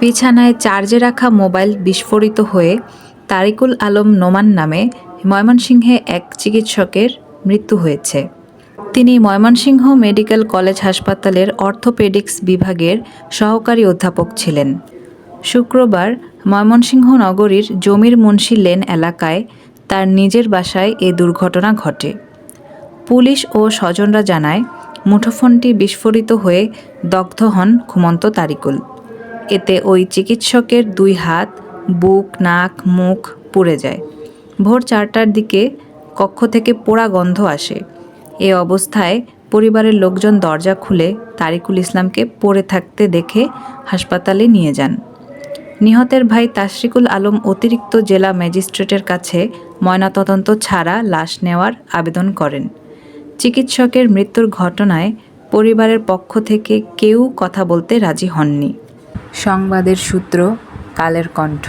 বিছানায় চার্জে রাখা মোবাইল বিস্ফোরিত হয়ে তারিকুল আলম নোমান নামে ময়মনসিংহে এক চিকিৎসকের মৃত্যু হয়েছে। তিনি ময়মনসিংহ মেডিকেল কলেজ হাসপাতালের অর্থোপেডিক্স বিভাগের সহকারী অধ্যাপক ছিলেন। শুক্রবার ময়মনসিংহ নগরীর জমির মুন্সি লেন এলাকায় তার নিজের বাসায় এ দুর্ঘটনা ঘটে। পুলিশ ও স্বজনরা জানায়, মুঠোফোনটি বিস্ফোরিত হয়ে দগ্ধ হন ঘুমন্ত তারিকুল। এতে ওই চিকিৎসকের 2 হাত, বুক, নাক, মুখ পুড়ে যায়। ভোর 4টার দিকে কক্ষ থেকে পোড়া গন্ধ আসে। এ অবস্থায় পরিবারের লোকজন দরজা খুলে তারিকুল ইসলামকে পড়ে থাকতে দেখে হাসপাতালে নিয়ে যান। নিহতের ভাই তাশরিকুল আলম অতিরিক্ত জেলা ম্যাজিস্ট্রেটের কাছে ময়নাতদন্ত ছাড়া লাশ নেওয়ার আবেদন করেন। চিকিৎসকের মৃত্যুর ঘটনায় পরিবারের পক্ষ থেকে কেউ কথা বলতে রাজি হননি। সংবাদের সূত্র, কালের কণ্ঠ।